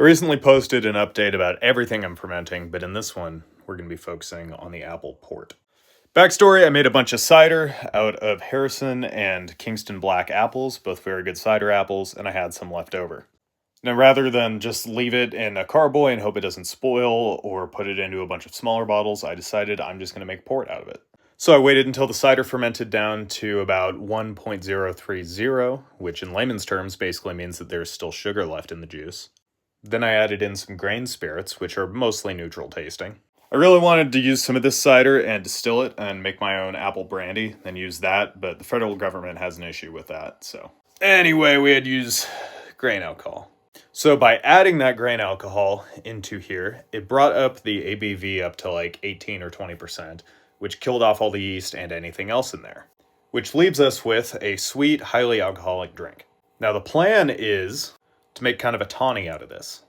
I recently posted an update about everything I'm fermenting, but in this one, we're going to be focusing on the apple port. Backstory, I made a bunch of cider out of Harrison and Kingston black apples, both very good cider apples, and I had some left over. Now, rather than just leave it in a carboy and hope it doesn't spoil or put it into a bunch of smaller bottles, I decided I'm just going to make port out of it. So I waited until the cider fermented down to about 1.030, which in layman's terms basically means that there's still sugar left in the juice. Then I added in some grain spirits, which are mostly neutral tasting. I really wanted to use some of this cider and distill it and make my own apple brandy, and use that, but the federal government has an issue with that, so. Anyway, we had to use grain alcohol. So by adding that grain alcohol into here, it brought up the ABV up to like 18 or 20%, which killed off all the yeast and anything else in there. Which leaves us with a sweet, highly alcoholic drink. Now the plan is to make kind of a tawny out of this.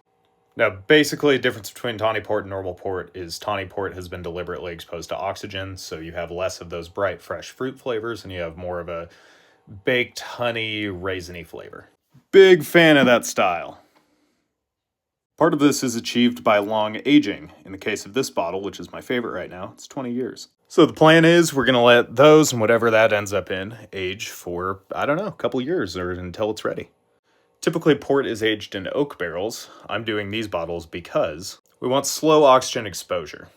Now, basically, the difference between tawny port and normal port is tawny port has been deliberately exposed to oxygen, so you have less of those bright, fresh fruit flavors, and you have more of a baked, honey, raisiny flavor. Big fan of that style. Part of this is achieved by long aging. In the case of this bottle, which is my favorite right now, it's 20 years. So the plan is we're going to let those, and whatever that ends up in, age for, I don't know, a couple years or until it's ready. Typically, port is aged in oak barrels. I'm doing these bottles because we want slow oxygen exposure.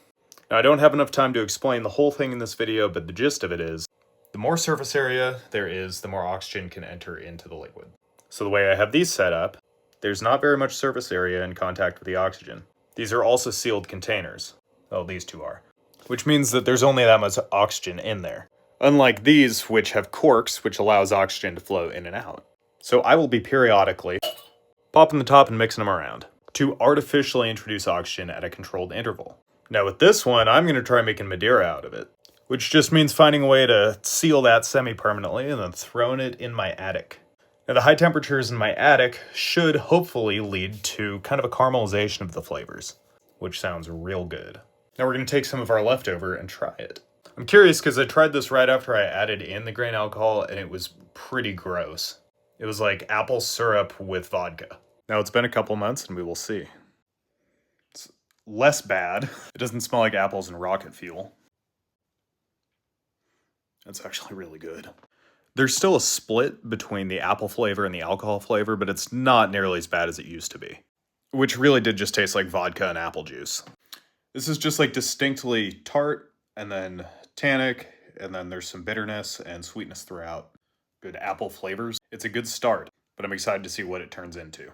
Now, I don't have enough time to explain the whole thing in this video, but the gist of it is, the more surface area there is, the more oxygen can enter into the liquid. So the way I have these set up, there's not very much surface area in contact with the oxygen. These are also sealed containers. Well, these two are. Which means that there's only that much oxygen in there. Unlike these, which have corks, which allows oxygen to flow in and out. So I will be periodically popping the top and mixing them around to artificially introduce oxygen at a controlled interval. Now with this one, I'm going to try making Madeira out of it, which just means finding a way to seal that semi-permanently and then throwing it in my attic. Now the high temperatures in my attic should hopefully lead to kind of a caramelization of the flavors, which sounds real good. Now we're going to take some of our leftover and try it. I'm curious because I tried this right after I added in the grain alcohol and it was pretty gross. It was like apple syrup with vodka. Now it's been a couple months and we will see. It's less bad. It doesn't smell like apples and rocket fuel. That's actually really good. There's still a split between the apple flavor and the alcohol flavor, but it's not nearly as bad as it used to be. Which really did just taste like vodka and apple juice. This is just like distinctly tart, and then tannic, and then there's some bitterness and sweetness throughout. Good apple flavors. It's a good start, but I'm excited to see what it turns into.